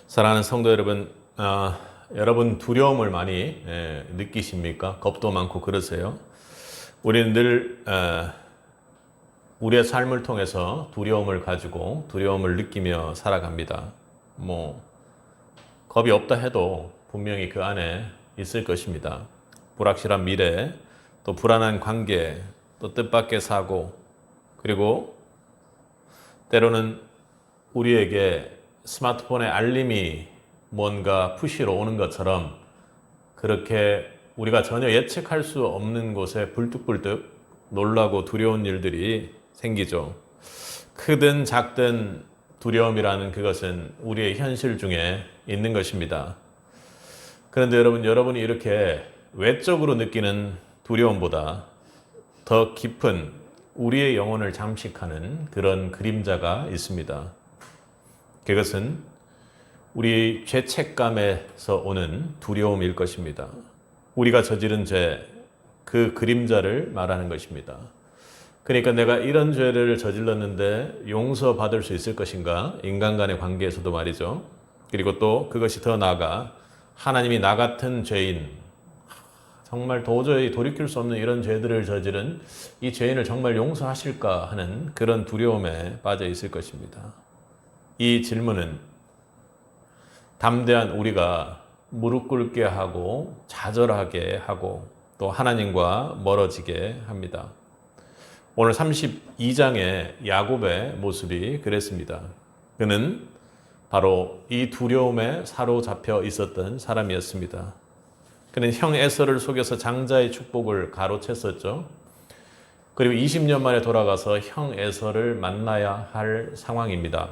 사랑하는 성도 여러분, 여러분 두려움을 많이 느끼십니까? 겁도 많고 그러세요? 우리는 늘 우리의 삶을 통해서 두려움을 가지고 두려움을 느끼며 살아갑니다. 겁이 없다 해도 분명히 그 안에 있을 것입니다. 불확실한 미래, 또 불안한 관계, 또 뜻밖의 사고, 그리고 때로는 우리에게 스마트폰의 알림이 뭔가 푸시로 오는 것처럼 그렇게 우리가 전혀 예측할 수 없는 곳에 불뚝불뚝 놀라고 두려운 일들이 생기죠. 크든 작든 두려움이라는 그것은 우리의 현실 중에 있는 것입니다. 그런데 여러분이 이렇게 외적으로 느끼는 두려움보다 더 깊은 우리의 영혼을 잠식하는 그런 그림자가 있습니다. 그것은 우리 죄책감에서 오는 두려움일 것입니다. 우리가 저지른 죄, 그 그림자를 말하는 것입니다. 그러니까 내가 이런 죄를 저질렀는데 용서받을 수 있을 것인가? 인간 간의 관계에서도 말이죠. 그리고 또 그것이 더 나아가 하나님이 나 같은 죄인, 정말 도저히 돌이킬 수 없는 이런 죄들을 저지른 이 죄인을 정말 용서하실까 하는 그런 두려움에 빠져 있을 것입니다. 이 질문은 담대한 우리가 무릎 꿇게 하고 좌절하게 하고 또 하나님과 멀어지게 합니다. 오늘 32장의 야곱의 모습이 그랬습니다. 그는 바로 이 두려움에 사로잡혀 있었던 사람이었습니다. 그는 형 에서를 속여서 장자의 축복을 가로챘었죠. 그리고 20년 만에 돌아가서 형 에서를 만나야 할 상황입니다.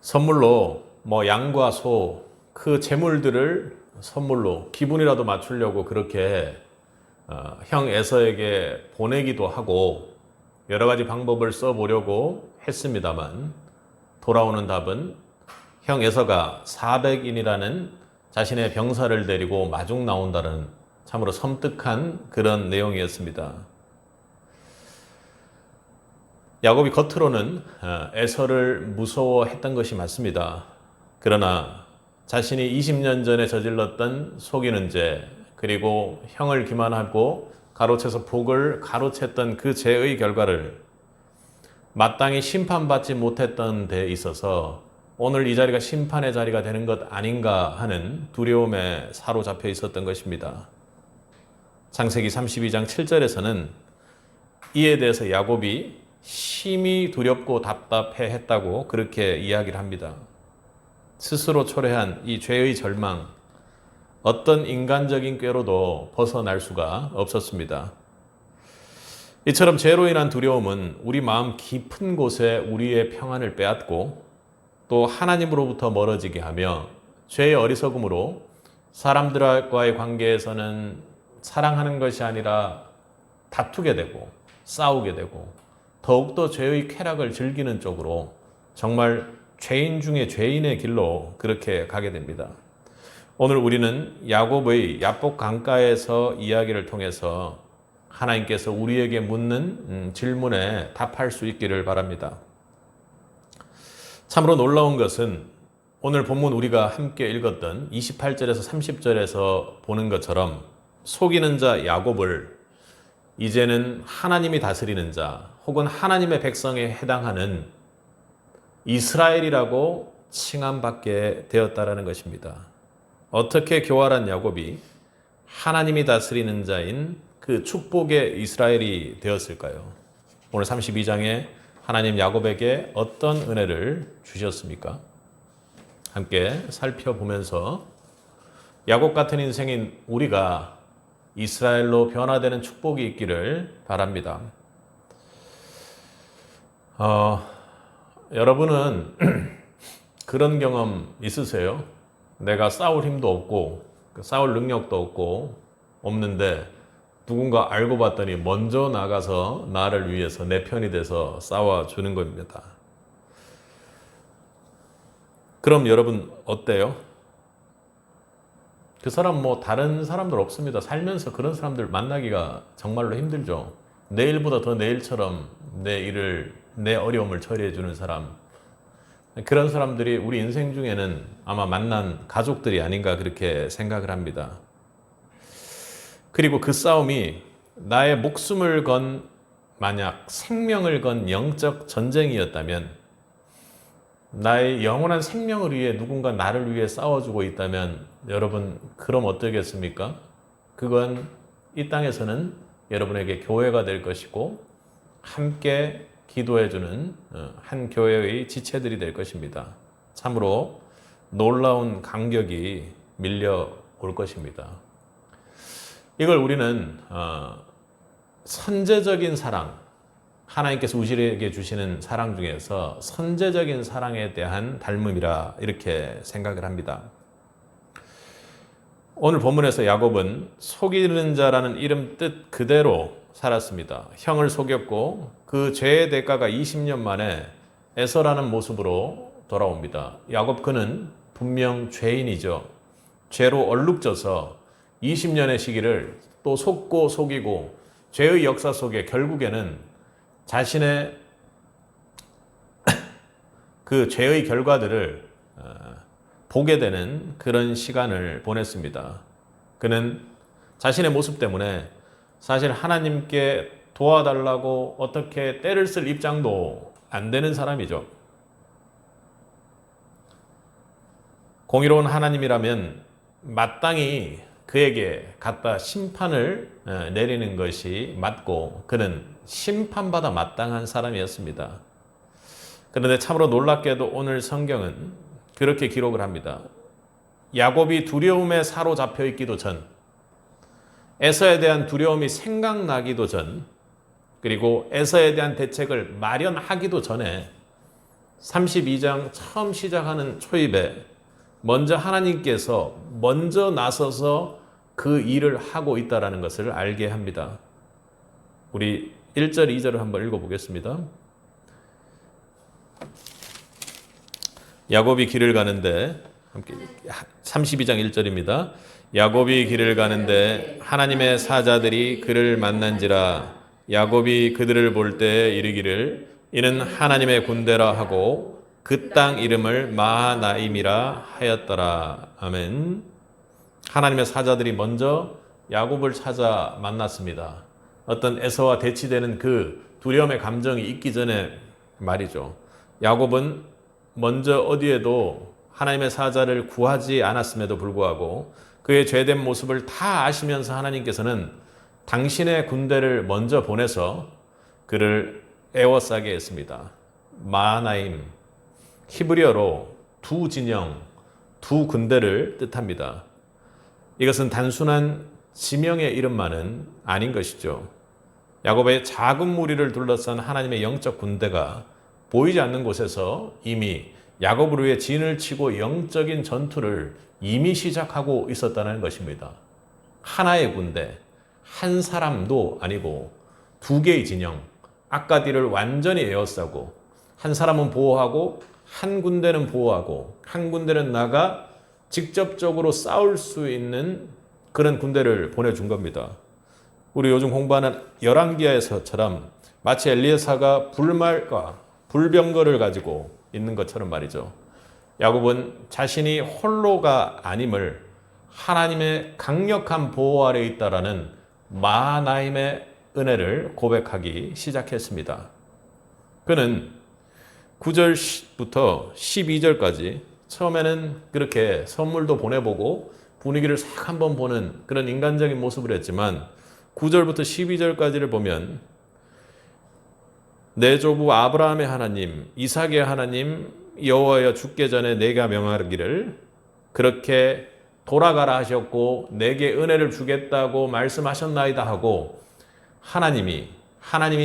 선물로 양과 소, 그 재물들을 선물로 기분이라도 맞추려고 그렇게 형 에서에게 보내기도 하고 여러 가지 방법을 써보려고 했습니다만 돌아오는 답은 형 에서가 400인이라는 자신의 병사를 데리고 마중 나온다는 참으로 섬뜩한 그런 내용이었습니다. 야곱이 겉으로는 에서를 무서워했던 것이 맞습니다. 그러나 자신이 20년 전에 저질렀던 속이는 죄, 그리고 형을 기만하고 가로채서 복을 가로챘던 그 죄의 결과를 마땅히 심판받지 못했던 데 있어서 오늘 이 자리가 심판의 자리가 되는 것 아닌가 하는 두려움에 사로잡혀 있었던 것입니다. 창세기 32장 7절에서는 이에 대해서 야곱이 심히 두렵고 답답해 했다고 그렇게 이야기를 합니다. 스스로 초래한 이 죄의 절망, 어떤 인간적인 꾀로도 벗어날 수가 없었습니다. 이처럼 죄로 인한 두려움은 우리 마음 깊은 곳에 우리의 평안을 빼앗고 또 하나님으로부터 멀어지게 하며 죄의 어리석음으로 사람들과의 관계에서는 사랑하는 것이 아니라 다투게 되고 싸우게 되고 더욱더 죄의 쾌락을 즐기는 쪽으로 정말 죄인 중에 죄인의 길로 그렇게 가게 됩니다. 오늘 우리는 야곱의 야복 강가에서 이야기를 통해서 하나님께서 우리에게 묻는 질문에 답할 수 있기를 바랍니다. 참으로 놀라운 것은 오늘 본문 우리가 함께 읽었던 28절에서 30절에서 보는 것처럼 속이는 자 야곱을 이제는 하나님이 다스리는 자 혹은 하나님의 백성에 해당하는 이스라엘이라고 칭함받게 되었다라는 것입니다. 어떻게 교활한 야곱이 하나님이 다스리는 자인 그 축복의 이스라엘이 되었을까요? 오늘 32장에 하나님 야곱에게 어떤 은혜를 주셨습니까? 함께 살펴보면서 야곱 같은 인생인 우리가 이스라엘로 변화되는 축복이 있기를 바랍니다. 여러분은 그런 경험 있으세요? 내가 싸울 힘도 없고 싸울 능력도 없는데 누군가 알고 봤더니 먼저 나가서 나를 위해서 내 편이 돼서 싸워주는 겁니다. 그럼 여러분 어때요? 그 사람 다른 사람들 없습니다. 살면서 그런 사람들 만나기가 정말로 힘들죠. 내일보다 더 내일처럼 내 어려움을 처리해 주는 사람. 그런 사람들이 우리 인생 중에는 아마 만난 가족들이 아닌가 그렇게 생각을 합니다. 그리고 그 싸움이 나의 목숨을 건, 만약 생명을 건 영적 전쟁이었다면, 나의 영원한 생명을 위해 누군가 나를 위해 싸워주고 있다면 여러분 그럼 어떠겠습니까? 그건 이 땅에서는 여러분에게 교회가 될 것이고 함께 기도해주는 한 교회의 지체들이 될 것입니다. 참으로 놀라운 간격이 밀려올 것입니다. 이걸 우리는 선제적인 사랑, 하나님께서 우리에게 주시는 사랑 중에서 선제적인 사랑에 대한 닮음이라 이렇게 생각을 합니다. 오늘 본문에서 야곱은 속이는 자라는 이름 뜻 그대로 살았습니다. 형을 속였고 그 죄의 대가가 20년 만에 에서라는 모습으로 돌아옵니다. 야곱 그는 분명 죄인이죠. 죄로 얼룩져서 20년의 시기를 또 속고 속이고 죄의 역사 속에 결국에는 자신의 그 죄의 결과들을 보게 되는 그런 시간을 보냈습니다. 그는 자신의 모습 때문에 사실 하나님께 도와달라고 어떻게 때를 쓸 입장도 안 되는 사람이죠. 공의로운 하나님이라면 마땅히 그에게 갖다 심판을 내리는 것이 맞고 그는 심판받아 마땅한 사람이었습니다. 그런데 참으로 놀랍게도 오늘 성경은 그렇게 기록을 합니다. 야곱이 두려움에 사로잡혀 있기도 전, 에서에 대한 두려움이 생각나기도 전, 그리고 에서에 대한 대책을 마련하기도 전에 32장 처음 시작하는 초입에 먼저 하나님께서 먼저 나서서 그 일을 하고 있다는 것을 알게 합니다. 우리 1절, 2절을 한번 읽어보겠습니다. 야곱이 길을 가는데, 32장 1절입니다. 야곱이 길을 가는데 하나님의 사자들이 그를 만난지라. 야곱이 그들을 볼 때 이르기를 이는 하나님의 군대라 하고 그 땅 이름을 마하나임이라 하였더라. 아멘. 하나님의 사자들이 먼저 야곱을 찾아 만났습니다. 어떤 에서와 대치되는 그 두려움의 감정이 있기 전에 말이죠. 야곱은 먼저 어디에도 하나님의 사자를 구하지 않았음에도 불구하고 그의 죄된 모습을 다 아시면서 하나님께서는 당신의 군대를 먼저 보내서 그를 애워싸게 했습니다. 마하나임, 히브리어로 두 진영, 두 군대를 뜻합니다. 이것은 단순한 지명의 이름만은 아닌 것이죠. 야곱의 작은 무리를 둘러싼 하나님의 영적 군대가 보이지 않는 곳에서 이미 야곱을 위해 진을 치고 영적인 전투를 이미 시작하고 있었다는 것입니다. 하나의 군대, 한 사람도 아니고 두 개의 진영, 아까디를 완전히 에워싸고 한 사람은 보호하고 한 군대는 보호하고 한 군대는 나가 직접적으로 싸울 수 있는 그런 군대를 보내준 겁니다. 우리 요즘 공부하는 열왕기하에서처럼 마치 엘리야사가 불말과 불병거를 가지고 있는 것처럼 말이죠. 야곱은 자신이 홀로가 아님을 하나님의 강력한 보호 아래 있다라는 마하나임의 은혜를 고백하기 시작했습니다. 그는 9절부터 12절까지 처음에는 그렇게 선물도 보내보고 분위기를 싹 한번 보는 그런 인간적인 모습을 했지만 9절부터 12절까지를 보면 내 조부 아브라함의 하나님, 이삭의 하나님 여호와여 죽기 전에 내가 명하기를 그렇게 돌아가라 하셨고 내게 은혜를 주겠다고 말씀하셨나이다 하고 하나님이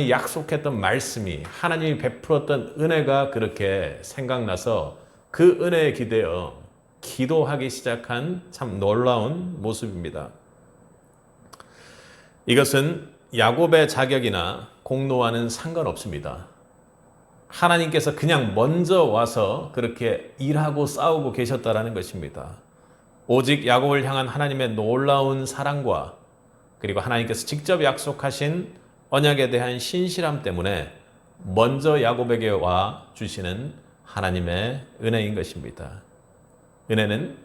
약속했던 말씀이 하나님이 베풀었던 은혜가 그렇게 생각나서 그 은혜에 기대어 기도하기 시작한 참 놀라운 모습입니다. 이것은 야곱의 자격이나 공로와는 상관없습니다. 하나님께서 그냥 먼저 와서 그렇게 일하고 싸우고 계셨다라는 것입니다. 오직 야곱을 향한 하나님의 놀라운 사랑과 그리고 하나님께서 직접 약속하신 언약에 대한 신실함 때문에 먼저 야곱에게 와 주시는 하나님의 은혜인 것입니다. 은혜는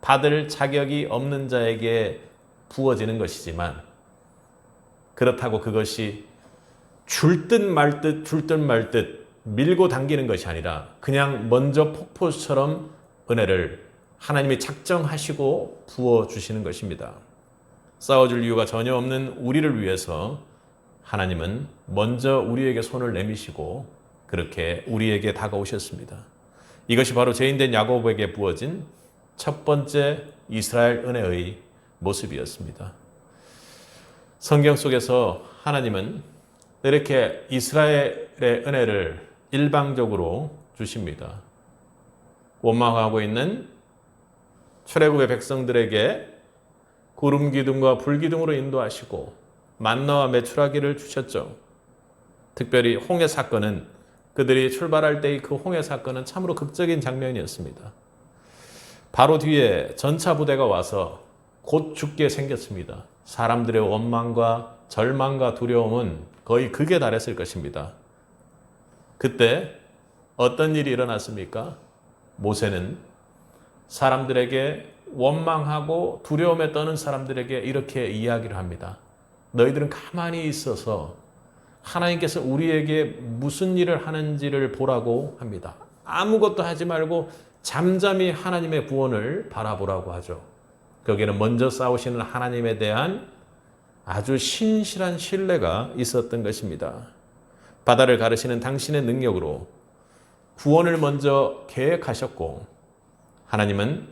받을 자격이 없는 자에게 부어지는 것이지만 그렇다고 그것이 줄 듯 말 듯 밀고 당기는 것이 아니라 그냥 먼저 폭포수처럼 은혜를 하나님이 작정하시고 부어주시는 것입니다. 싸워줄 이유가 전혀 없는 우리를 위해서 하나님은 먼저 우리에게 손을 내미시고 그렇게 우리에게 다가오셨습니다. 이것이 바로 죄인된 야곱에게 부어진 첫 번째 이스라엘 은혜의 모습이었습니다. 성경 속에서 하나님은 이렇게 이스라엘의 은혜를 일방적으로 주십니다. 원망하고 있는 출애굽의 백성들에게 구름 기둥과 불 기둥으로 인도하시고 만나와 메추라기를 주셨죠. 특별히 홍해 사건은 그들이 출발할 때의 그 홍해 사건은 참으로 극적인 장면이었습니다. 바로 뒤에 전차 부대가 와서 곧 죽게 생겼습니다. 사람들의 원망과 절망과 두려움은 거의 극에 달했을 것입니다. 그때 어떤 일이 일어났습니까? 모세는 사람들에게 원망하고 두려움에 떠는 사람들에게 이렇게 이야기를 합니다. 너희들은 가만히 있어서 하나님께서 우리에게 무슨 일을 하는지를 보라고 합니다. 아무것도 하지 말고 잠잠히 하나님의 구원을 바라보라고 하죠. 거기에는 먼저 싸우시는 하나님에 대한 아주 신실한 신뢰가 있었던 것입니다. 바다를 가르시는 당신의 능력으로 구원을 먼저 계획하셨고 하나님은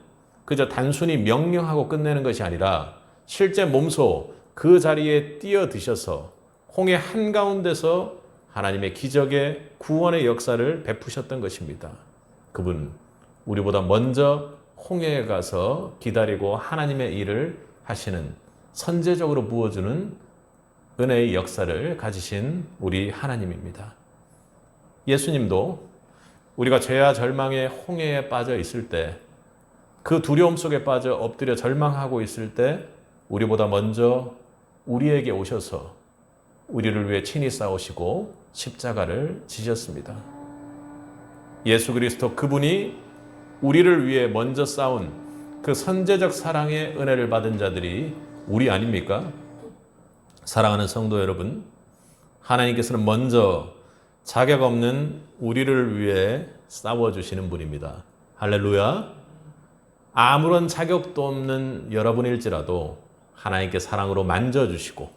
그저 단순히 명령하고 끝내는 것이 아니라 실제 몸소 그 자리에 뛰어드셔서 홍해 한가운데서 하나님의 기적의 구원의 역사를 베푸셨던 것입니다. 그분 우리보다 먼저 홍해에 가서 기다리고 하나님의 일을 하시는 선제적으로 부어주는 은혜의 역사를 가지신 우리 하나님입니다. 예수님도 우리가 죄와 절망의 홍해에 빠져 있을 때 그 두려움 속에 빠져 엎드려 절망하고 있을 때 우리보다 먼저 우리에게 오셔서 우리를 위해 친히 싸우시고 십자가를 지셨습니다. 예수 그리스도 그분이 우리를 위해 먼저 싸운 그 선제적 사랑의 은혜를 받은 자들이 우리 아닙니까? 사랑하는 성도 여러분, 하나님께서는 먼저 자격 없는 우리를 위해 싸워주시는 분입니다. 할렐루야. 아무런 자격도 없는 여러분일지라도 하나님께 사랑으로 만져주시고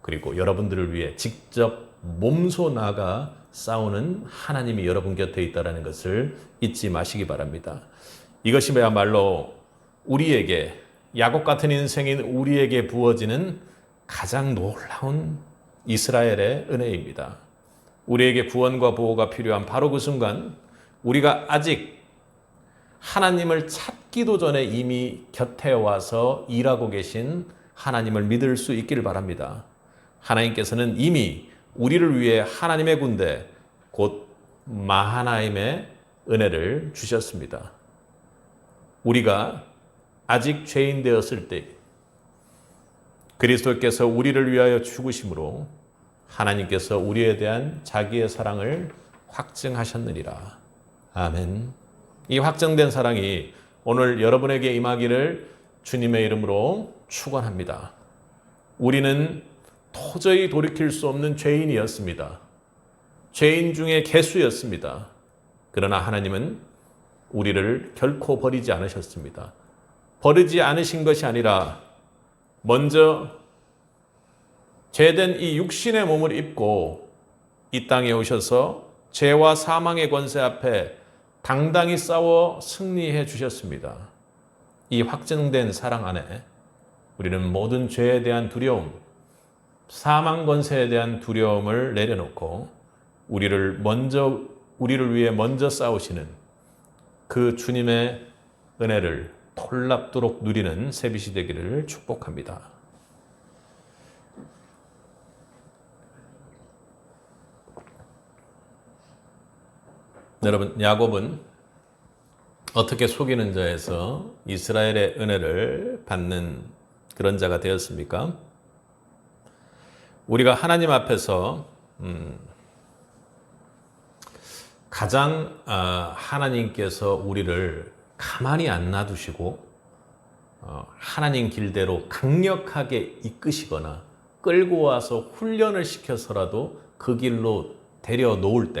그리고 여러분들을 위해 직접 몸소 나가 싸우는 하나님이 여러분 곁에 있다는 것을 잊지 마시기 바랍니다. 이것이야말로 우리에게 야곱 같은 인생인 우리에게 부어지는 가장 놀라운 이스라엘의 은혜입니다. 우리에게 구원과 보호가 필요한 바로 그 순간 우리가 아직 하나님을 찾기도 전에 이미 곁에 와서 일하고 계신 하나님을 믿을 수 있기를 바랍니다. 하나님께서는 이미 우리를 위해 하나님의 군대 곧 마하나임의 은혜를 주셨습니다. 우리가 아직 죄인 되었을 때 그리스도께서 우리를 위하여 죽으심으로 하나님께서 우리에 대한 자기의 사랑을 확증하셨느니라. 아멘. 이 확정된 사랑이 오늘 여러분에게 임하기를 주님의 이름으로 축원합니다. 우리는 도저히 돌이킬 수 없는 죄인이었습니다. 죄인 중에 개수였습니다. 그러나 하나님은 우리를 결코 버리지 않으셨습니다. 버리지 않으신 것이 아니라 먼저 죄된 이 육신의 몸을 입고 이 땅에 오셔서 죄와 사망의 권세 앞에 당당히 싸워 승리해 주셨습니다. 이 확증된 사랑 안에 우리는 모든 죄에 대한 두려움, 사망 권세에 대한 두려움을 내려놓고 우리를 위해 먼저 싸우시는 그 주님의 은혜를 톨랍도록 누리는 새빛이 되기를 축복합니다. 여러분, 야곱은 어떻게 속이는 자에서 이스라엘의 은혜를 받는 그런 자가 되었습니까? 우리가 하나님 앞에서 가장 하나님께서 우리를 가만히 안 놔두시고 하나님 길대로 강력하게 이끄시거나 끌고 와서 훈련을 시켜서라도 그 길로 데려다 놓을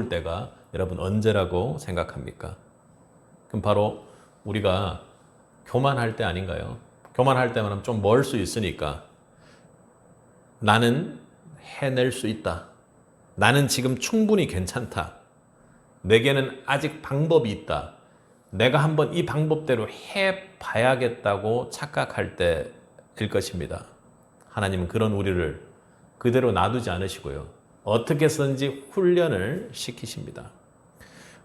때가 여러분 언제라고 생각합니까? 그럼 바로 우리가 교만할 때 아닌가요? 교만할 때만 좀 멀 수 있으니까 나는 해낼 수 있다. 나는 지금 충분히 괜찮다. 내게는 아직 방법이 있다. 내가 한번 이 방법대로 해봐야겠다고 착각할 때일 것입니다. 하나님은 그런 우리를 그대로 놔두지 않으시고요. 어떻게 해서든지 훈련을 시키십니다.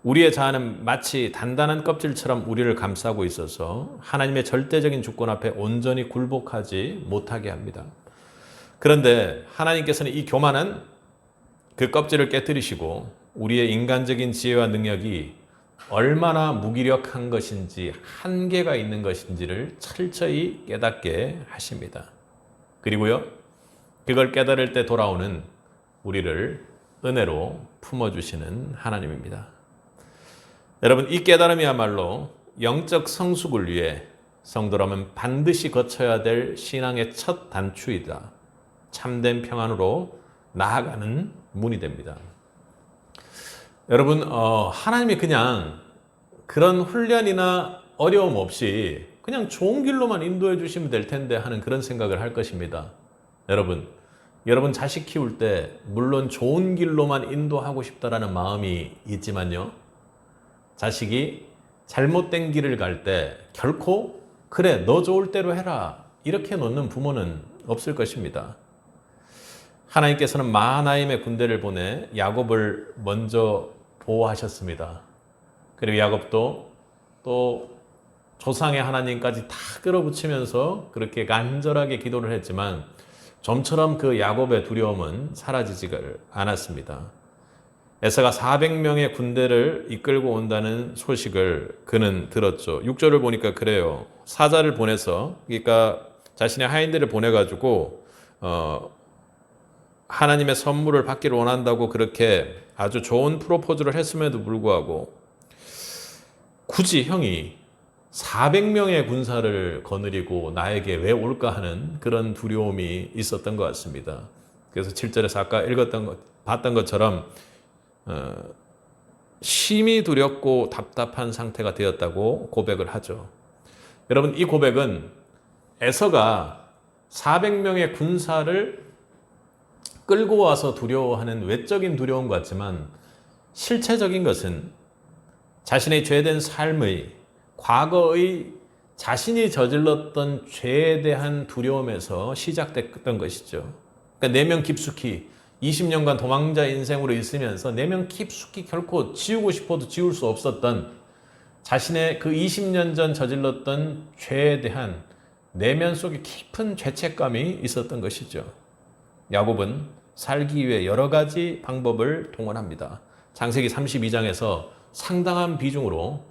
우리의 자아는 마치 단단한 껍질처럼 우리를 감싸고 있어서 하나님의 절대적인 주권 앞에 온전히 굴복하지 못하게 합니다. 그런데 하나님께서는 이 교만한 그 껍질을 깨뜨리시고 우리의 인간적인 지혜와 능력이 얼마나 무기력한 것인지 한계가 있는 것인지를 철저히 깨닫게 하십니다. 그리고요, 그걸 깨달을 때 돌아오는 우리를 은혜로 품어주시는 하나님입니다. 여러분, 이 깨달음이야말로 영적 성숙을 위해 성도라면 반드시 거쳐야 될 신앙의 첫 단추이다. 참된 평안으로 나아가는 문이 됩니다. 여러분, 하나님이 그냥 그런 훈련이나 어려움 없이 그냥 좋은 길로만 인도해 주시면 될 텐데 하는 그런 생각을 할 것입니다. 여러분 자식 키울 때 물론 좋은 길로만 인도하고 싶다라는 마음이 있지만요. 자식이 잘못된 길을 갈 때 결코 그래 너 좋을 대로 해라 이렇게 놓는 부모는 없을 것입니다. 하나님께서는 마하나임의 군대를 보내 야곱을 먼저 보호하셨습니다. 그리고 야곱도 또 조상의 하나님까지 다 끌어붙이면서 그렇게 간절하게 기도를 했지만 좀처럼 그 야곱의 두려움은 사라지지가 않았습니다. 에서가 400명의 군대를 이끌고 온다는 소식을 그는 들었죠. 6절을 보니까 그래요. 사자를 보내서 그러니까 자신의 하인들을 보내가지고 하나님의 선물을 받기를 원한다고 그렇게 아주 좋은 프로포즈를 했음에도 불구하고 굳이 형이 400명의 군사를 거느리고 나에게 왜 올까 하는 그런 두려움이 있었던 것 같습니다. 그래서 7절에서 아까 봤던 것처럼 심히 두렵고 답답한 상태가 되었다고 고백을 하죠. 여러분, 이 고백은 에서가 400명의 군사를 끌고 와서 두려워하는 외적인 두려움 같지만 실체적인 것은 자신의 죄된 삶의 과거의 자신이 저질렀던 죄에 대한 두려움에서 시작됐던 것이죠. 그러니까 내면 깊숙이 20년간 도망자 인생으로 있으면서 내면 깊숙이 결코 지우고 싶어도 지울 수 없었던 자신의 그 20년 전 저질렀던 죄에 대한 내면 속에 깊은 죄책감이 있었던 것이죠. 야곱은 살기 위해 여러 가지 방법을 동원합니다. 창세기 32장에서 상당한 비중으로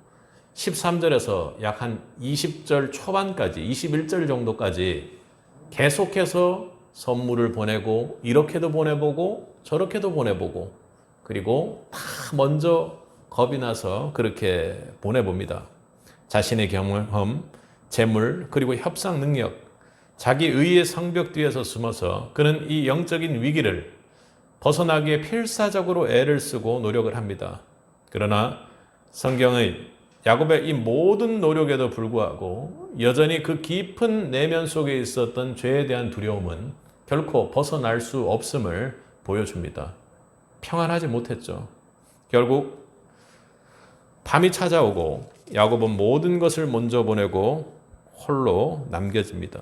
13절에서 약 한 20절 초반까지 21절 정도까지 계속해서 선물을 보내고 이렇게도 보내보고 저렇게도 보내보고 그리고 다 먼저 겁이 나서 그렇게 보내봅니다. 자신의 경험, 재물 그리고 협상 능력 자기 의의 성벽 뒤에서 숨어서 그는 이 영적인 위기를 벗어나기에 필사적으로 애를 쓰고 노력을 합니다. 그러나 성경의 야곱의 이 모든 노력에도 불구하고 여전히 그 깊은 내면 속에 있었던 죄에 대한 두려움은 결코 벗어날 수 없음을 보여줍니다. 평안하지 못했죠. 결국 밤이 찾아오고 야곱은 모든 것을 먼저 보내고 홀로 남겨집니다.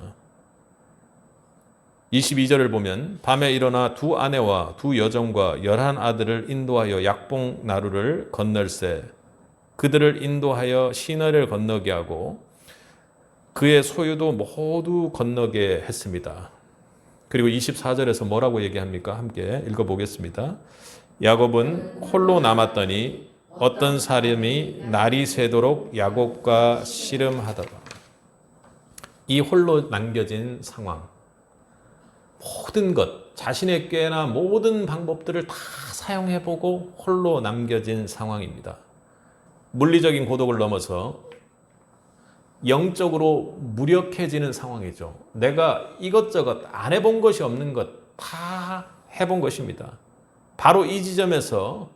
22절을 보면 밤에 일어나 두 아내와 두 여종과 11아들을 인도하여 약봉 나루를 건널세 그들을 인도하여 시내를 건너게 하고 그의 소유도 모두 건너게 했습니다. 그리고 24절에서 뭐라고 얘기합니까? 함께 읽어보겠습니다. 야곱은 홀로 남았더니 어떤 사람이 날이 새도록 야곱과 씨름하더라. 이 홀로 남겨진 상황. 모든 것, 자신의 꾀나 모든 방법들을 다 사용해보고 홀로 남겨진 상황입니다. 물리적인 고독을 넘어서 영적으로 무력해지는 상황이죠. 내가 이것저것 안 해본 것이 없는 것 다 해본 것입니다. 바로 이 지점에서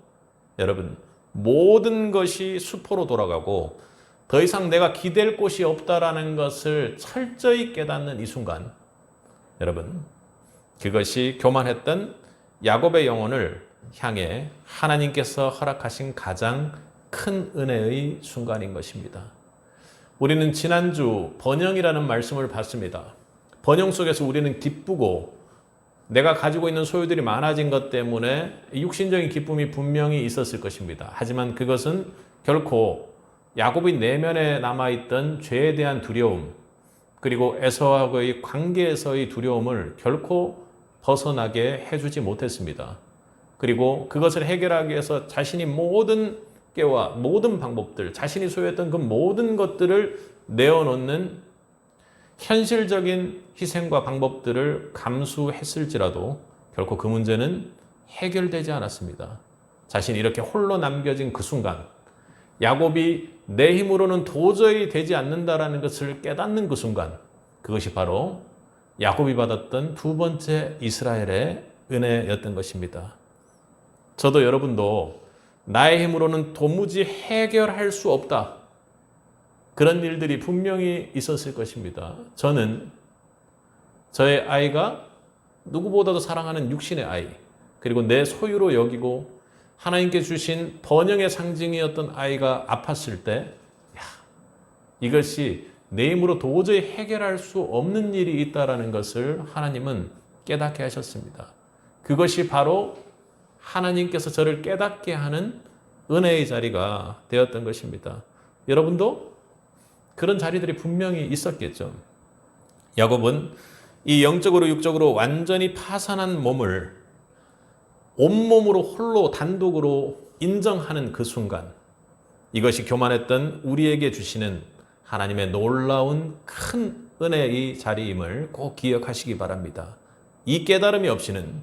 여러분, 모든 것이 수포로 돌아가고 더 이상 내가 기댈 곳이 없다라는 것을 철저히 깨닫는 이 순간, 여러분, 그것이 교만했던 야곱의 영혼을 향해 하나님께서 허락하신 가장 큰 은혜의 순간인 것입니다. 우리는 지난주 번영이라는 말씀을 봤습니다. 번영 속에서 우리는 기쁘고 내가 가지고 있는 소유들이 많아진 것 때문에 육신적인 기쁨이 분명히 있었을 것입니다. 하지만 그것은 결코 야곱의 내면에 남아있던 죄에 대한 두려움, 그리고 에서와의 관계에서의 두려움을 결코 벗어나게 해주지 못했습니다. 그리고 그것을 해결하기 위해서 자신이 모든 깨와 모든 방법들, 자신이 소유했던 그 모든 것들을 내어놓는 현실적인 희생과 방법들을 감수했을지라도 결코 그 문제는 해결되지 않았습니다. 자신이 이렇게 홀로 남겨진 그 순간, 야곱이 내 힘으로는 도저히 되지 않는다라는 것을 깨닫는 그 순간, 그것이 바로 야곱이 받았던 두 번째 이스라엘의 은혜였던 것입니다. 저도 여러분도 나의 힘으로는 도무지 해결할 수 없다, 그런 일들이 분명히 있었을 것입니다. 저는 저의 아이가 누구보다도 사랑하는 육신의 아이, 그리고 내 소유로 여기고 하나님께 주신 번영의 상징이었던 아이가 아팠을 때, 이것이 내 힘으로 도저히 해결할 수 없는 일이 있다는 것을 하나님은 깨닫게 하셨습니다. 그것이 바로 하나님께서 저를 깨닫게 하는 은혜의 자리가 되었던 것입니다. 여러분도 그런 자리들이 분명히 있었겠죠. 야곱은 이 영적으로 육적으로 완전히 파산한 몸을 온몸으로 홀로 단독으로 인정하는 그 순간, 이것이 교만했던 우리에게 주시는 하나님의 놀라운 큰 은혜의 자리임을 꼭 기억하시기 바랍니다. 이 깨달음이 없이는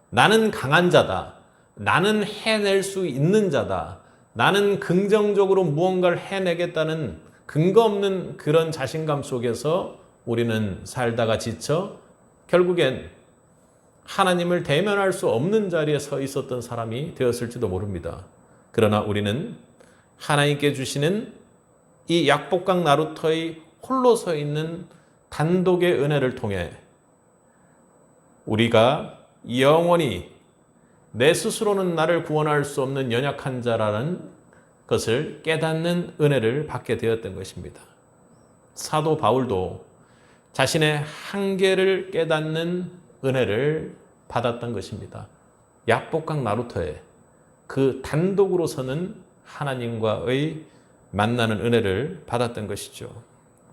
나는 강한 자다, 나는 해낼 수 있는 자다, 나는 긍정적으로 무언가를 해내겠다는 근거 없는 그런 자신감 속에서 우리는 살다가 지쳐 결국엔 하나님을 대면할 수 없는 자리에 서 있었던 사람이 되었을지도 모릅니다. 그러나 우리는 하나님께 주시는 이 약복강 나루터의 홀로 서 있는 단독의 은혜를 통해 우리가 영원히 내 스스로는 나를 구원할 수 없는 연약한 자라는 것을 깨닫는 은혜를 받게 되었던 것입니다. 사도 바울도 자신의 한계를 깨닫는 은혜를 받았던 것입니다. 약복강 나루터에 그 단독으로 서는 하나님과의 만나는 은혜를 받았던 것이죠.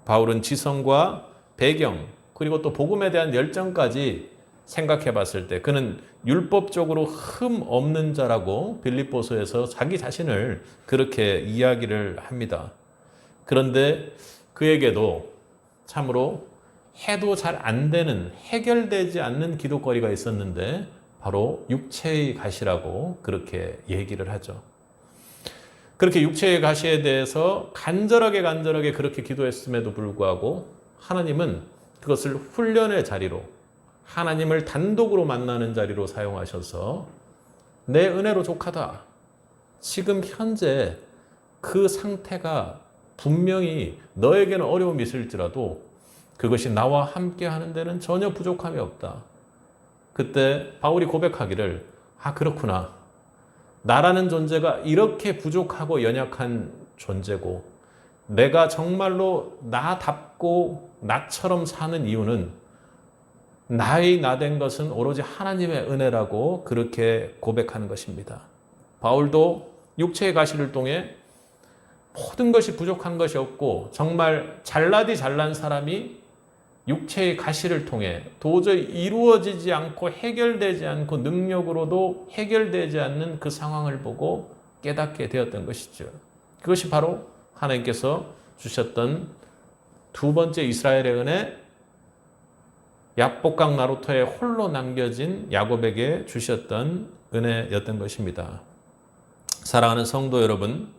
바울은 지성과 배경, 그리고 또 복음에 대한 열정까지 생각해 봤을 때 그는 율법적으로 흠 없는 자라고 빌립보서에서 자기 자신을 그렇게 이야기를 합니다. 그런데 그에게도 참으로 해도 잘 안 되는, 해결되지 않는 기도거리가 있었는데 바로 육체의 가시라고 그렇게 얘기를 하죠. 그렇게 육체의 가시에 대해서 간절하게 그렇게 기도했음에도 불구하고 하나님은 그것을 훈련의 자리로, 하나님을 단독으로 만나는 자리로 사용하셔서 내 은혜로 족하다. 지금 현재 그 상태가 분명히 너에게는 어려움이 있을지라도 그것이 나와 함께 하는 데는 전혀 부족함이 없다. 그때 바울이 고백하기를, 그렇구나. 나라는 존재가 이렇게 부족하고 연약한 존재고 내가 정말로 나답고 나처럼 사는 이유는 나의 나된 것은 오로지 하나님의 은혜라고 그렇게 고백하는 것입니다. 바울도 육체의 가시를 통해 모든 것이 부족한 것이 없고 정말 잘나디 잘난 사람이 육체의 가시를 통해 도저히 이루어지지 않고 해결되지 않고 능력으로도 해결되지 않는 그 상황을 보고 깨닫게 되었던 것이죠. 그것이 바로 하나님께서 주셨던 두 번째 이스라엘의 은혜, 야복강 나루토에 홀로 남겨진 야곱에게 주셨던 은혜였던 것입니다. 사랑하는 성도 여러분,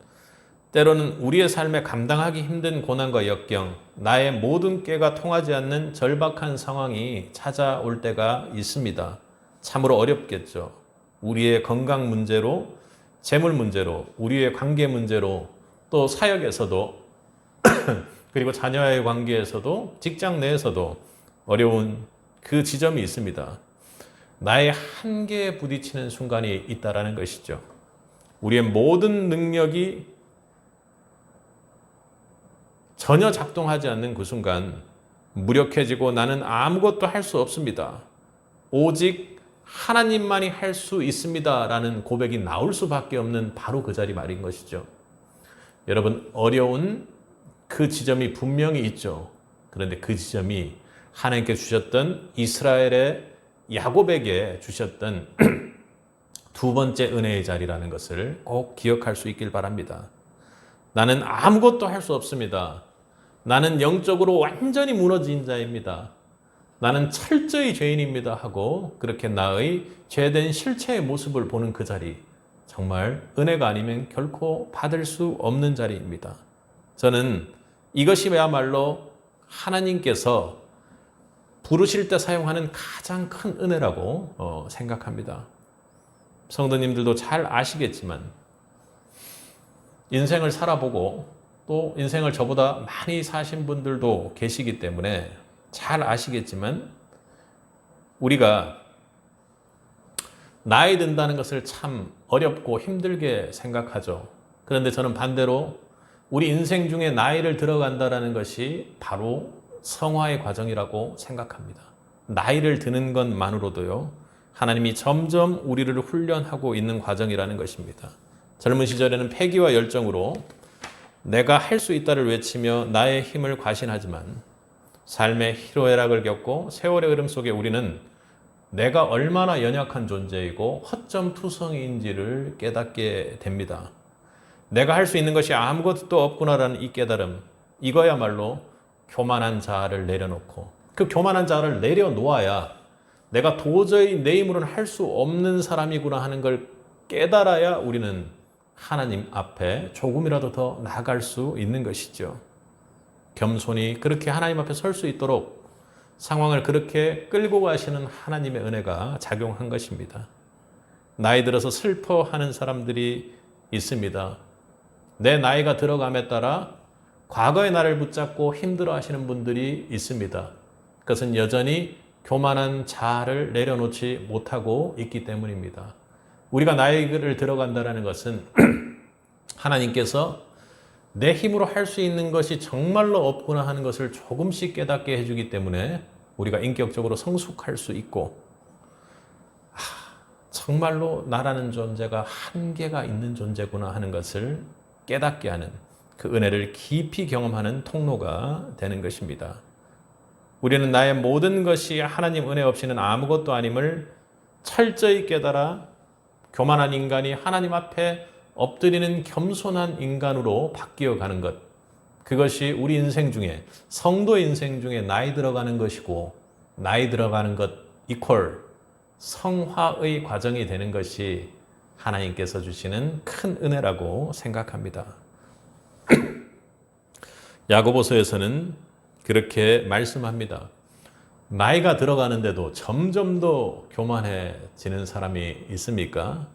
때로는 우리의 삶에 감당하기 힘든 고난과 역경, 나의 모든 꾀가 통하지 않는 절박한 상황이 찾아올 때가 있습니다. 참으로 어렵겠죠. 우리의 건강 문제로, 재물 문제로, 우리의 관계 문제로, 또 사역에서도 그리고 자녀와의 관계에서도 직장 내에서도 어려운 그 지점이 있습니다. 나의 한계에 부딪히는 순간이 있다라는 것이죠. 우리의 모든 능력이 전혀 작동하지 않는 그 순간 무력해지고 나는 아무것도 할 수 없습니다. 오직 하나님만이 할 수 있습니다. 라는 고백이 나올 수밖에 없는 바로 그 자리 말인 것이죠. 여러분, 어려운 그 지점이 분명히 있죠. 그런데 그 지점이 하나님께 주셨던 이스라엘의 야곱에게 주셨던 두 번째 은혜의 자리라는 것을 꼭 기억할 수 있길 바랍니다. 나는 아무것도 할 수 없습니다. 나는 영적으로 완전히 무너진 자입니다. 나는 철저히 죄인입니다 하고 그렇게 나의 죄된 실체의 모습을 보는 그 자리, 정말 은혜가 아니면 결코 받을 수 없는 자리입니다. 저는 이것이야말로 하나님께서 부르실 때 사용하는 가장 큰 은혜라고 생각합니다. 성도님들도 잘 아시겠지만 인생을 살아보고 또 인생을 저보다 많이 사신 분들도 계시기 때문에 잘 아시겠지만 우리가 나이 든다는 것을 참 어렵고 힘들게 생각하죠. 그런데 저는 반대로 우리 인생 중에 나이를 들어간다는 것이 바로 성화의 과정이라고 생각합니다. 나이를 드는 것만으로도요, 하나님이 점점 우리를 훈련하고 있는 과정이라는 것입니다. 젊은 시절에는 패기와 열정으로 내가 할 수 있다를 외치며 나의 힘을 과신하지만 삶의 희로애락을 겪고 세월의 흐름 속에 우리는 내가 얼마나 연약한 존재이고 허점투성이인지를 깨닫게 됩니다. 내가 할 수 있는 것이 아무것도 없구나라는 이 깨달음, 이거야말로 교만한 자아를 내려놓고 그 교만한 자아를 내려놓아야 내가 도저히 내 힘으로는 할 수 없는 사람이구나 하는 걸 깨달아야 우리는 하나님 앞에 조금이라도 더 나아갈 수 있는 것이죠. 겸손히 그렇게 하나님 앞에 설 수 있도록 상황을 그렇게 끌고 가시는 하나님의 은혜가 작용한 것입니다. 나이 들어서 슬퍼하는 사람들이 있습니다. 내 나이가 들어감에 따라 과거의 나를 붙잡고 힘들어하시는 분들이 있습니다. 그것은 여전히 교만한 자아를 내려놓지 못하고 있기 때문입니다. 우리가 나이를 들어간다는 것은 하나님께서 내 힘으로 할 수 있는 것이 정말로 없구나 하는 것을 조금씩 깨닫게 해주기 때문에 우리가 인격적으로 성숙할 수 있고 정말로 나라는 존재가 한계가 있는 존재구나 하는 것을 깨닫게 하는 그 은혜를 깊이 경험하는 통로가 되는 것입니다. 우리는 나의 모든 것이 하나님 은혜 없이는 아무것도 아님을 철저히 깨달아 교만한 인간이 하나님 앞에 엎드리는 겸손한 인간으로 바뀌어가는 것, 그것이 우리 인생 중에, 성도 인생 중에 나이 들어가는 것이고, 나이 들어가는 것 이퀄 성화의 과정이 되는 것이 하나님께서 주시는 큰 은혜라고 생각합니다. 야고보서에서는 그렇게 말씀합니다. 나이가 들어가는데도 점점 더 교만해지는 사람이 있습니까?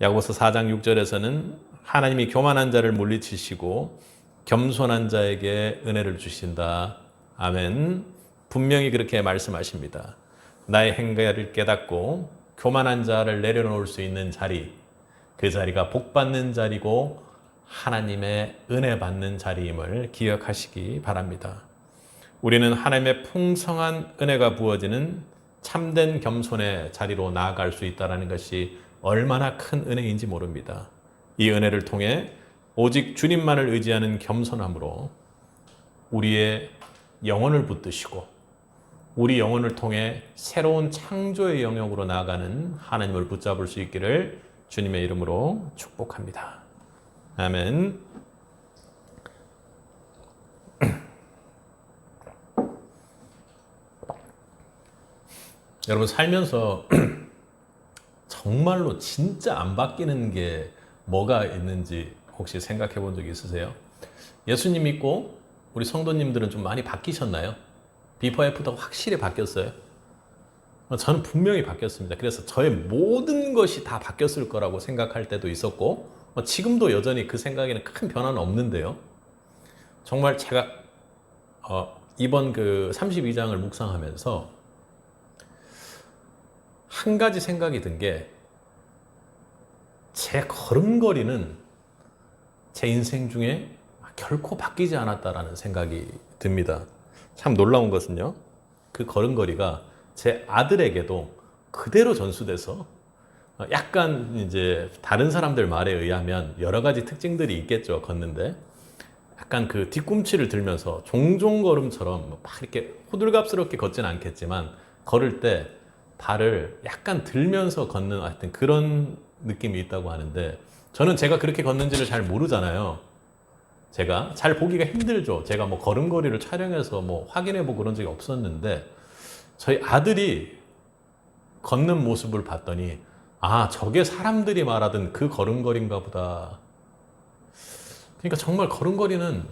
야고보서 4장 6절에서는 하나님이 교만한 자를 물리치시고 겸손한 자에게 은혜를 주신다. 아멘. 분명히 그렇게 말씀하십니다. 나의 행가를 깨닫고 교만한 자를 내려놓을 수 있는 자리, 그 자리가 복받는 자리고 하나님의 은혜 받는 자리임을 기억하시기 바랍니다. 우리는 하나님의 풍성한 은혜가 부어지는 참된 겸손의 자리로 나아갈 수 있다는 것이 얼마나 큰 은혜인지 모릅니다. 이 은혜를 통해 오직 주님만을 의지하는 겸손함으로 우리의 영혼을 붙드시고 우리 영혼을 통해 새로운 창조의 영역으로 나아가는 하나님을 붙잡을 수 있기를 주님의 이름으로 축복합니다. 아멘. 여러분 살면서 정말로 진짜 안 바뀌는 게 뭐가 있는지 혹시 생각해 본 적 있으세요? 예수님 믿고 우리 성도님들은 좀 많이 바뀌셨나요? 비포 애프터가 확실히 바뀌었어요? 저는 분명히 바뀌었습니다. 그래서 저의 모든 것이 다 바뀌었을 거라고 생각할 때도 있었고 지금도 여전히 그 생각에는 큰 변화는 없는데요. 정말 제가 이번 그 32장을 묵상하면서 한 가지 생각이 든 게 제 걸음걸이는 제 인생 중에 결코 바뀌지 않았다라는 생각이 듭니다. 참 놀라운 것은요. 그 걸음걸이가 제 아들에게도 그대로 전수돼서 약간 이제 다른 사람들 말에 의하면 여러 가지 특징들이 있겠죠. 걷는데 약간 그 뒤꿈치를 들면서 종종 걸음처럼 막 이렇게 호들갑스럽게 걷진 않겠지만 걸을 때 발을 약간 들면서 걷는 하여튼 그런 느낌이 있다고 하는데 저는 제가 그렇게 걷는지를 잘 모르잖아요. 제가 잘 보기가 힘들죠. 제가 뭐 걸음걸이를 촬영해서 뭐 확인해보고 그런 적이 없었는데 저희 아들이 걷는 모습을 봤더니 아, 저게 사람들이 말하던 그 걸음걸이인가 보다. 그러니까 정말 걸음걸이는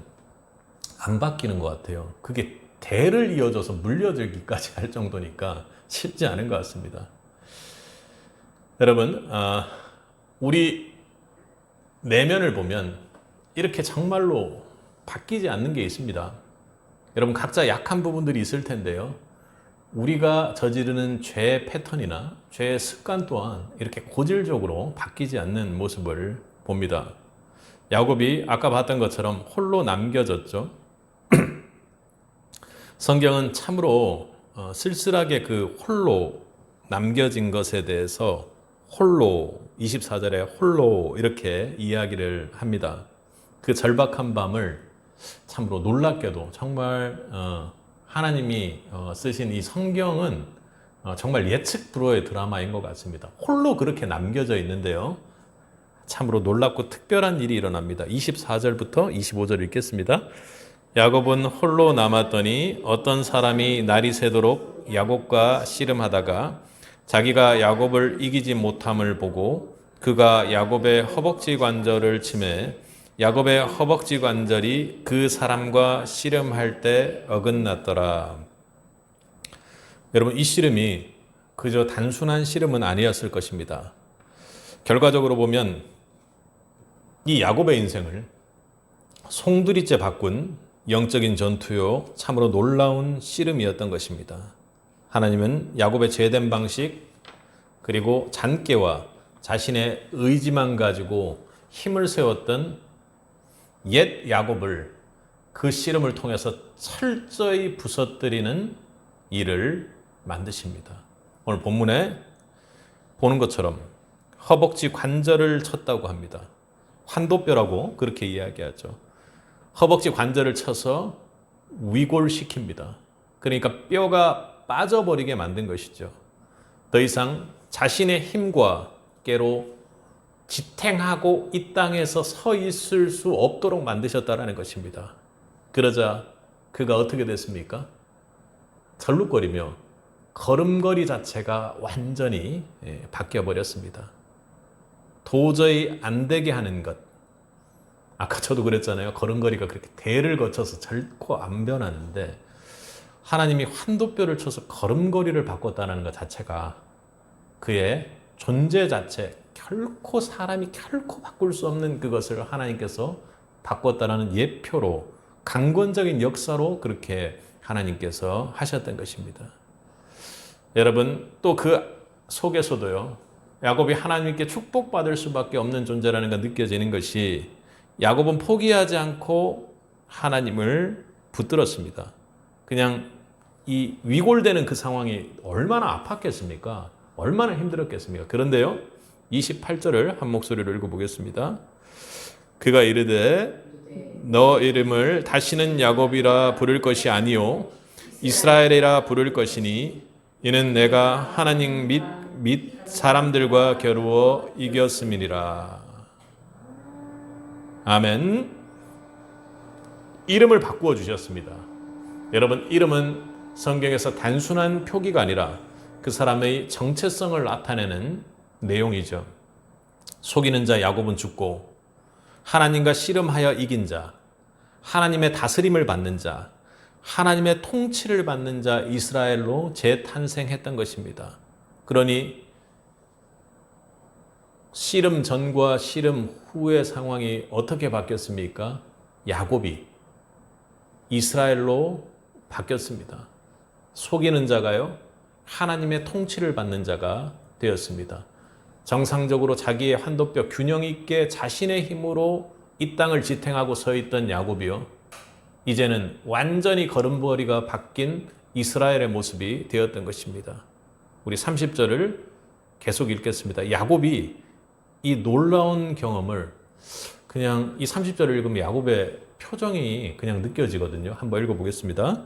안 바뀌는 것 같아요. 그게 대를 이어져서 물려들기까지 할 정도니까 쉽지 않은 것 같습니다. 여러분, 우리 내면을 보면 이렇게 정말로 바뀌지 않는 게 있습니다. 여러분 각자 약한 부분들이 있을 텐데요. 우리가 저지르는 죄의 패턴이나 죄의 습관 또한 이렇게 고질적으로 바뀌지 않는 모습을 봅니다. 야곱이 아까 봤던 것처럼 홀로 남겨졌죠. 성경은 참으로 쓸쓸하게 그 홀로 남겨진 것에 대해서 홀로 24절에 홀로 이렇게 이야기를 합니다. 그 절박한 밤을 참으로 놀랍게도 정말 하나님이 쓰신 이 성경은 정말 예측 불허의 드라마인 것 같습니다. 홀로 그렇게 남겨져 있는데요. 참으로 놀랍고 특별한 일이 일어납니다. 24절부터 25절 읽겠습니다. 야곱은 홀로 남았더니 어떤 사람이 날이 새도록 야곱과 씨름하다가 자기가 야곱을 이기지 못함을 보고 그가 야곱의 허벅지 관절을 치매 야곱의 허벅지 관절이 그 사람과 씨름할 때 어긋났더라. 여러분 이 씨름이 그저 단순한 씨름은 아니었을 것입니다. 결과적으로 보면 이 야곱의 인생을 송두리째 바꾼 영적인 전투요 참으로 놀라운 씨름이었던 것입니다. 하나님은 야곱의 죄된 방식 그리고 잔꾀와 자신의 의지만 가지고 힘을 세웠던 옛 야곱을 그 씨름을 통해서 철저히 부서뜨리는 일을 만드십니다. 오늘 본문에 보는 것처럼 허벅지 관절을 쳤다고 합니다. 환도뼈라고 그렇게 이야기하죠. 허벅지 관절을 쳐서 위골시킵니다. 그러니까 뼈가 빠져버리게 만든 것이죠. 더 이상 자신의 힘과 깨로 지탱하고 이 땅에서 서 있을 수 없도록 만드셨다라는 것입니다. 그러자 그가 어떻게 됐습니까? 절룩거리며 걸음걸이 자체가 완전히 바뀌어버렸습니다. 도저히 안 되게 하는 것. 아까 저도 그랬잖아요. 걸음걸이가 그렇게 대를 거쳐서 결코 안 변하는데 하나님이 환도뼈를 쳐서 걸음걸이를 바꿨다는 것 자체가 그의 존재 자체, 결코 사람이 결코 바꿀 수 없는 그것을 하나님께서 바꿨다는 예표로 강권적인 역사로 그렇게 하나님께서 하셨던 것입니다. 여러분 또 그 속에서도요. 야곱이 하나님께 축복받을 수밖에 없는 존재라는 걸 느껴지는 것이 야곱은 포기하지 않고 하나님을 붙들었습니다. 그냥 이 위골되는 그 상황이 얼마나 아팠겠습니까? 얼마나 힘들었겠습니까? 그런데요. 28절을 한 목소리로 읽어보겠습니다. 그가 이르되 너 이름을 다시는 야곱이라 부를 것이 아니요 이스라엘이라 부를 것이니 이는 내가 하나님 및 사람들과 겨루어 이겼음이니라. 아멘. 이름을 바꾸어 주셨습니다. 여러분 이름은 성경에서 단순한 표기가 아니라 그 사람의 정체성을 나타내는 내용이죠. 속이는 자 야곱은 죽고 하나님과 씨름하여 이긴 자, 하나님의 다스림을 받는 자, 하나님의 통치를 받는 자 이스라엘로 재탄생했던 것입니다. 그러니 씨름 전과 씨름 후의 상황이 어떻게 바뀌었습니까? 야곱이 이스라엘로 바뀌었습니다. 속이는 자가요, 하나님의 통치를 받는 자가 되었습니다. 정상적으로 자기의 환도뼈 균형 있게 자신의 힘으로 이 땅을 지탱하고 서 있던 야곱이요, 이제는 완전히 걸음걸이가 바뀐 이스라엘의 모습이 되었던 것입니다. 우리 30절을 계속 읽겠습니다. 야곱이 이 놀라운 경험을, 그냥 이 30절을 읽으면 야곱의 표정이 그냥 느껴지거든요. 한번 읽어보겠습니다.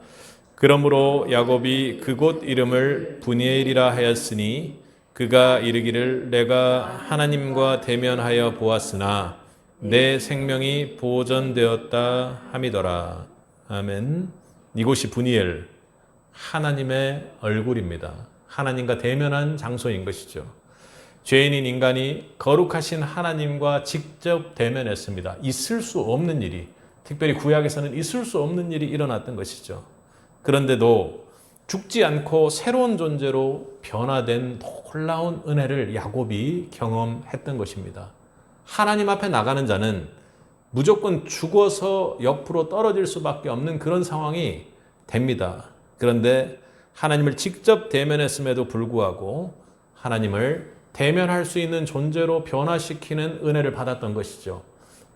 그러므로 야곱이 그곳 이름을 브니엘이라 하였으니 그가 이르기를 내가 하나님과 대면하여 보았으나 내 생명이 보존되었다 함이더라. 아멘. 이곳이 브니엘, 하나님의 얼굴입니다. 하나님과 대면한 장소인 것이죠. 죄인인 인간이 거룩하신 하나님과 직접 대면했습니다. 있을 수 없는 일이, 특별히 구약에서는 있을 수 없는 일이 일어났던 것이죠. 그런데도 죽지 않고 새로운 존재로 변화된 놀라운 은혜를 야곱이 경험했던 것입니다. 하나님 앞에 나가는 자는 무조건 죽어서 옆으로 떨어질 수밖에 없는 그런 상황이 됩니다. 그런데 하나님을 직접 대면했음에도 불구하고 하나님을 대면할 수 있는 존재로 변화시키는 은혜를 받았던 것이죠.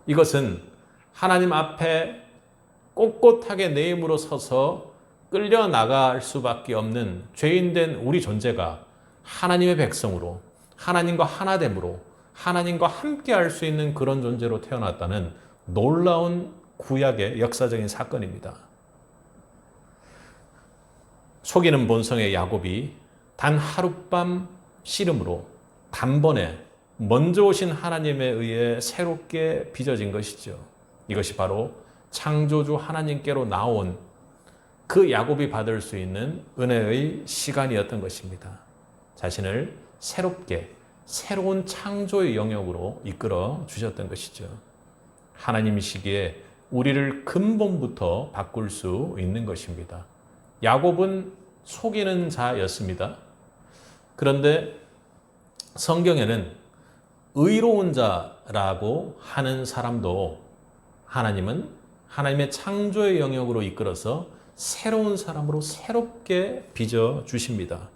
이것은 하나님 앞에 꼿꼿하게 내 힘으로 서서 끌려나갈 수밖에 없는 죄인된 우리 존재가 하나님의 백성으로, 하나님과 하나됨으로, 하나님과 함께 할 수 있는 그런 존재로 태어났다는 놀라운 구약의 역사적인 사건입니다. 속이는 본성의 야곱이 단 하룻밤 씨름으로 단번에 먼저 오신 하나님에 의해 새롭게 빚어진 것이죠. 이것이 바로 창조주 하나님께로 나온 그 야곱이 받을 수 있는 은혜의 시간이었던 것입니다. 자신을 새롭게 새로운 창조의 영역으로 이끌어 주셨던 것이죠. 하나님이시기에 우리를 근본부터 바꿀 수 있는 것입니다. 야곱은 속이는 자였습니다. 그런데 성경에는 의로운 자라고 하는 사람도 하나님은 하나님의 창조의 영역으로 이끌어서 새로운 사람으로 새롭게 빚어 주십니다.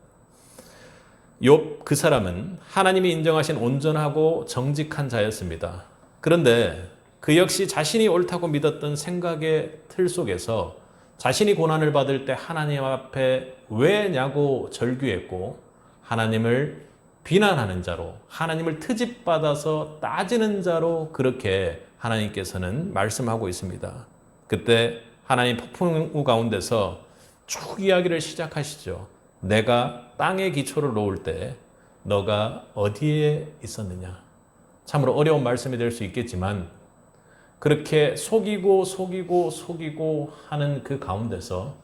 욥 그 사람은 하나님이 인정하신 온전하고 정직한 자였습니다. 그런데 그 역시 자신이 옳다고 믿었던 생각의 틀 속에서 자신이 고난을 받을 때 하나님 앞에 왜냐고 절규했고 하나님을 비난하는 자로, 하나님을 트집받아서 따지는 자로 그렇게 하나님께서는 말씀하고 있습니다. 그때 하나님 폭풍우 가운데서 쭉 이야기를 시작하시죠. 내가 땅에 기초를 놓을 때 너가 어디에 있었느냐. 참으로 어려운 말씀이 될 수 있겠지만 그렇게 속이고 하는 그 가운데서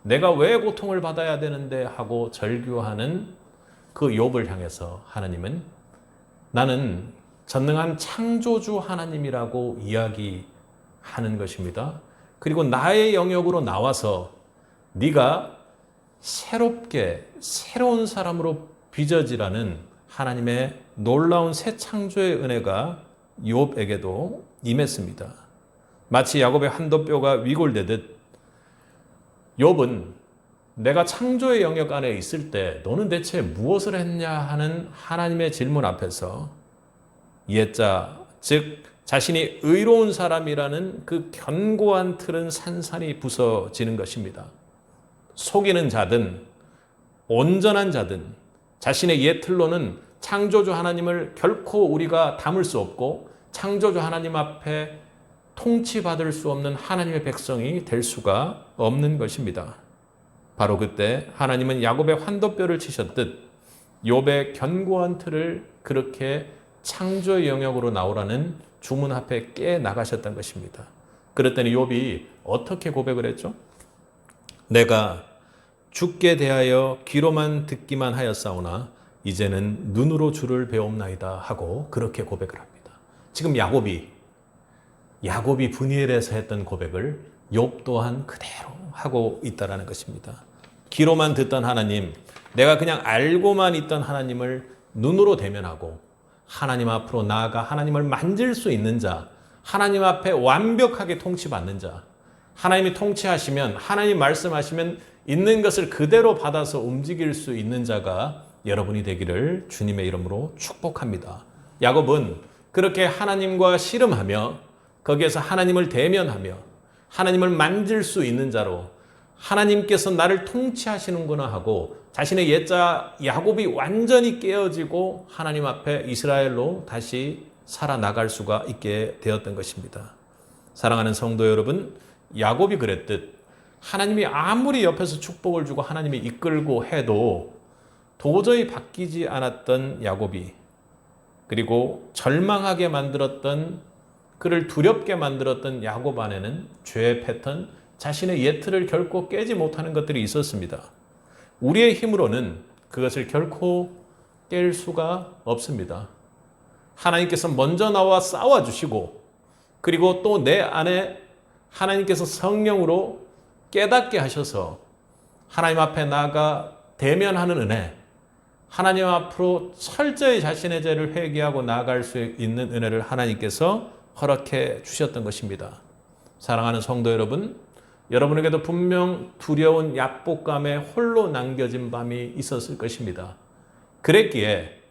내가 왜 고통을 받아야 되는데 하고 절규하는 그 욥을 향해서 하나님은 나는 전능한 창조주 하나님이라고 이야기하는 것입니다. 그리고 나의 영역으로 나와서 네가 새롭게 새로운 사람으로 빚어지라는 하나님의 놀라운 새 창조의 은혜가 욥에게도 임했습니다. 마치 야곱의 환도뼈가 위골되듯 욥은 내가 창조의 영역 안에 있을 때 너는 대체 무엇을 했냐 하는 하나님의 질문 앞에서 옛자, 즉 자신이 의로운 사람이라는 그 견고한 틀은 산산이 부서지는 것입니다. 속이는 자든 온전한 자든 자신의 옛 틀로는 창조주 하나님을 결코 우리가 담을 수 없고 창조주 하나님 앞에 통치받을 수 없는 하나님의 백성이 될 수가 없는 것입니다. 바로 그때 하나님은 야곱의 환도뼈를 치셨듯 욥의 견고한 틀을 그렇게 창조의 영역으로 나오라는 주문 앞에 깨 나가셨던 것입니다. 그랬더니 욥이 어떻게 고백을 했죠? 내가 주께 대하여 귀로만 듣기만 하였사오나 이제는 눈으로 주를 배옵나이다 하고 그렇게 고백을 합니다. 지금 야곱이 브니엘에서 했던 고백을 욥 또한 그대로 하고 있다는 것입니다. 귀로만 듣던 하나님, 내가 그냥 알고만 있던 하나님을 눈으로 대면하고 하나님 앞으로 나아가 하나님을 만질 수 있는 자, 하나님 앞에 완벽하게 통치받는 자, 하나님이 통치하시면, 하나님 말씀하시면 있는 것을 그대로 받아서 움직일 수 있는 자가 여러분이 되기를 주님의 이름으로 축복합니다. 야곱은 그렇게 하나님과 씨름하며 거기에서 하나님을 대면하며 하나님을 만질 수 있는 자로 하나님께서 나를 통치하시는구나 하고 자신의 옛자 야곱이 완전히 깨어지고 하나님 앞에 이스라엘로 다시 살아나갈 수가 있게 되었던 것입니다. 사랑하는 성도 여러분, 야곱이 그랬듯 하나님이 아무리 옆에서 축복을 주고 하나님이 이끌고 해도 도저히 바뀌지 않았던 야곱이, 그리고 절망하게 만들었던, 그를 두렵게 만들었던 야곱 안에는 죄의 패턴, 자신의 옛 틀을 결코 깨지 못하는 것들이 있었습니다. 우리의 힘으로는 그것을 결코 깰 수가 없습니다. 하나님께서 먼저 나와 싸워주시고, 그리고 또 내 안에 하나님께서 성령으로 깨닫게 하셔서 하나님 앞에 나아가 대면하는 은혜, 하나님 앞으로 철저히 자신의 죄를 회개하고 나아갈 수 있는 은혜를 하나님께서 허락해 주셨던 것입니다. 사랑하는 성도 여러분, 여러분에게도 분명 두려운 야복감에 홀로 남겨진 밤이 있었을 것입니다. 그랬기에,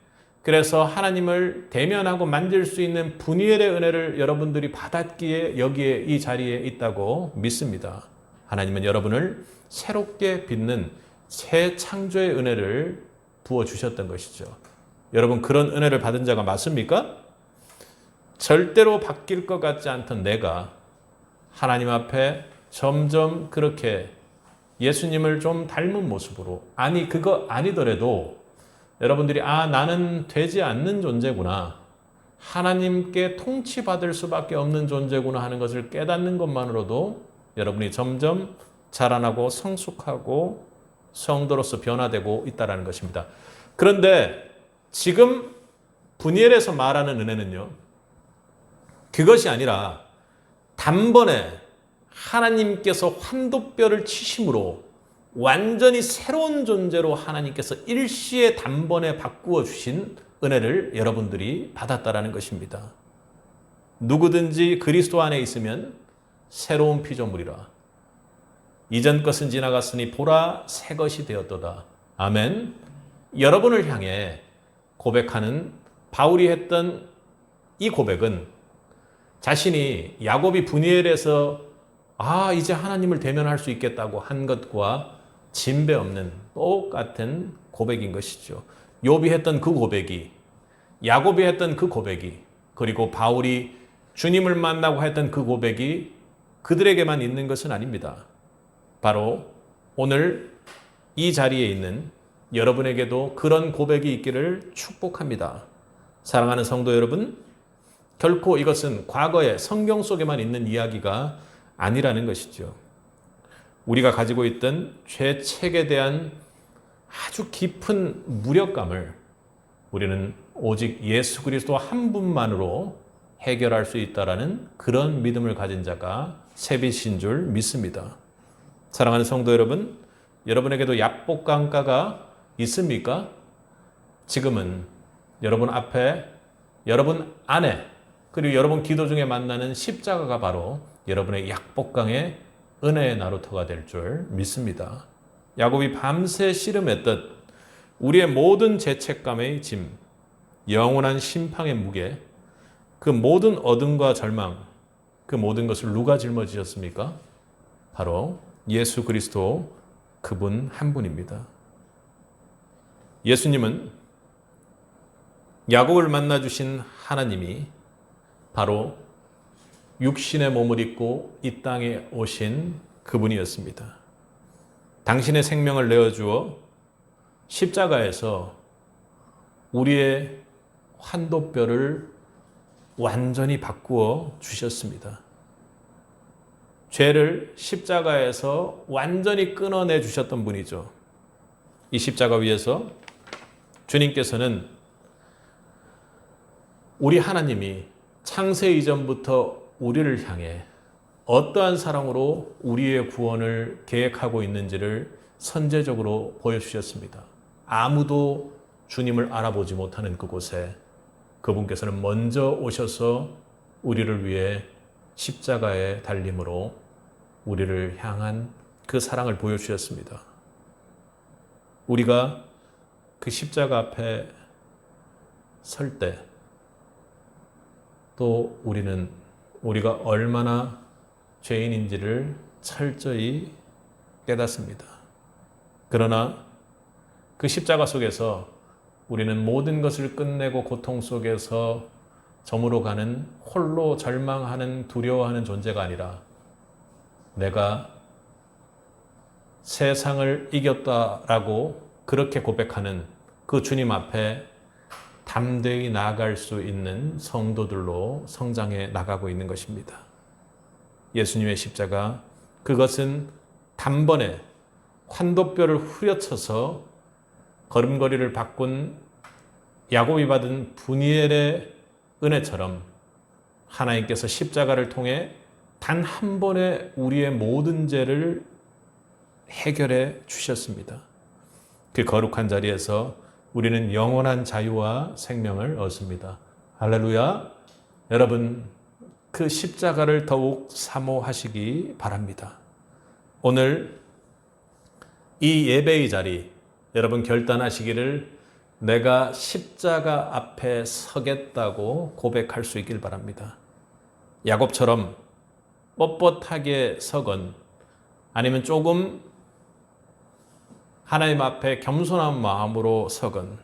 그래서 하나님을 대면하고 만질 수 있는 브니엘의 은혜를 여러분들이 받았기에 여기에 이 자리에 있다고 믿습니다. 하나님은 여러분을 새롭게 빚는 새 창조의 은혜를 부어주셨던 것이죠. 여러분, 그런 은혜를 받은 자가 맞습니까? 절대로 바뀔 것 같지 않던 내가 하나님 앞에 점점 그렇게 예수님을 좀 닮은 모습으로, 아니 그거 아니더라도 여러분들이 나는 되지 않는 존재구나, 하나님께 통치받을 수밖에 없는 존재구나 하는 것을 깨닫는 것만으로도 여러분이 점점 자라나고 성숙하고 성도로서 변화되고 있다는 것입니다. 그런데 지금 브니엘에서 말하는 은혜는요, 그것이 아니라 단번에 하나님께서 환도뼈를 치심으로 완전히 새로운 존재로 하나님께서 일시에 단번에 바꾸어 주신 은혜를 여러분들이 받았다라는 것입니다. 누구든지 그리스도 안에 있으면 새로운 피조물이라. 이전 것은 지나갔으니 보라 새 것이 되었도다. 아멘. 여러분을 향해 고백하는 바울이 했던 이 고백은 자신이 야곱이 브니엘에서 이제 하나님을 대면할 수 있겠다고 한 것과 진배 없는 똑같은 고백인 것이죠. 욥이 했던 그 고백이, 야곱이 했던 그 고백이, 그리고 바울이 주님을 만나고 했던 그 고백이 그들에게만 있는 것은 아닙니다. 바로 오늘 이 자리에 있는 여러분에게도 그런 고백이 있기를 축복합니다. 사랑하는 성도 여러분, 결코 이것은 과거의 성경 속에만 있는 이야기가 아니라는 것이죠. 우리가 가지고 있던 죄책에 대한 아주 깊은 무력감을 우리는 오직 예수 그리스도 한 분만으로 해결할 수 있다라는 그런 믿음을 가진 자가 세빛인 줄 믿습니다. 사랑하는 성도 여러분, 여러분에게도 야복강가가 있습니까? 지금은 여러분 앞에, 여러분 안에, 그리고 여러분 기도 중에 만나는 십자가가 바로 여러분의 약복강의 은혜의 나루터가 될 줄 믿습니다. 야곱이 밤새 씨름했듯 우리의 모든 죄책감의 짐, 영원한 심판의 무게, 그 모든 어둠과 절망, 그 모든 것을 누가 짊어지셨습니까? 바로 예수 그리스도 그분 한 분입니다. 예수님은 야곱을 만나주신 하나님이 바로 육신의 몸을 입고 이 땅에 오신 그분이었습니다. 당신의 생명을 내어주어 십자가에서 우리의 환도뼈를 완전히 바꾸어 주셨습니다. 죄를 십자가에서 완전히 끊어내 주셨던 분이죠. 이 십자가 위에서 주님께서는 우리 하나님이 창세 이전부터 우리를 향해 어떠한 사랑으로 우리의 구원을 계획하고 있는지를 선제적으로 보여주셨습니다. 아무도 주님을 알아보지 못하는 그곳에 그분께서는 먼저 오셔서 우리를 위해 십자가의 달림으로 우리를 향한 그 사랑을 보여주셨습니다. 우리가 그 십자가 앞에 설 때 또 우리는 우리가 얼마나 죄인인지를 철저히 깨닫습니다. 그러나 그 십자가 속에서 우리는 모든 것을 끝내고 고통 속에서 저물어가는 홀로 절망하는 두려워하는 존재가 아니라 내가 세상을 이겼다라고 그렇게 고백하는 그 주님 앞에 담대히 나아갈 수 있는 성도들로 성장해 나가고 있는 것입니다. 예수님의 십자가, 그것은 단번에 환도뼈를 후려쳐서 걸음걸이를 바꾼 야곱이 받은 분이엘의 은혜처럼 하나님께서 십자가를 통해 단 한 번에 우리의 모든 죄를 해결해 주셨습니다. 그 거룩한 자리에서 우리는 영원한 자유와 생명을 얻습니다. 할렐루야! 여러분, 그 십자가를 더욱 사모하시기 바랍니다. 오늘 이 예배의 자리, 여러분 결단하시기를 내가 십자가 앞에 서겠다고 고백할 수 있길 바랍니다. 야곱처럼 뻣뻣하게 서건 아니면 조금 하나님 앞에 겸손한 마음으로 서건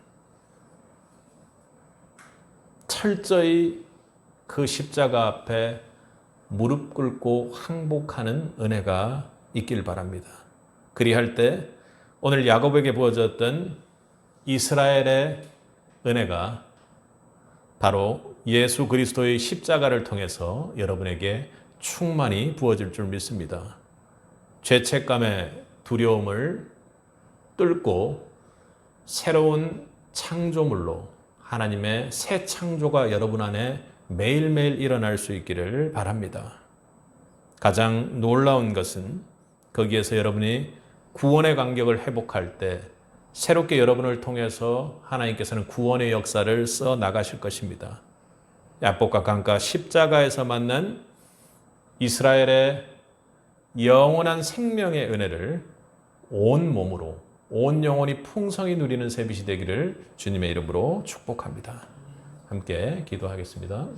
철저히 그 십자가 앞에 무릎 꿇고 항복하는 은혜가 있길 바랍니다. 그리할 때 오늘 야곱에게 부어졌던 이스라엘의 은혜가 바로 예수 그리스도의 십자가를 통해서 여러분에게 충만히 부어질 줄 믿습니다. 죄책감의 두려움을 뚫고 새로운 창조물로 하나님의 새 창조가 여러분 안에 매일매일 일어날 수 있기를 바랍니다. 가장 놀라운 것은 거기에서 여러분이 구원의 간격을 회복할 때 새롭게 여러분을 통해서 하나님께서는 구원의 역사를 써 나가실 것입니다. 야복과 강가 십자가에서 만난 이스라엘의 영원한 생명의 은혜를 온 몸으로 온 영혼이 풍성히 누리는 새빛이 되기를 주님의 이름으로 축복합니다. 함께 기도하겠습니다.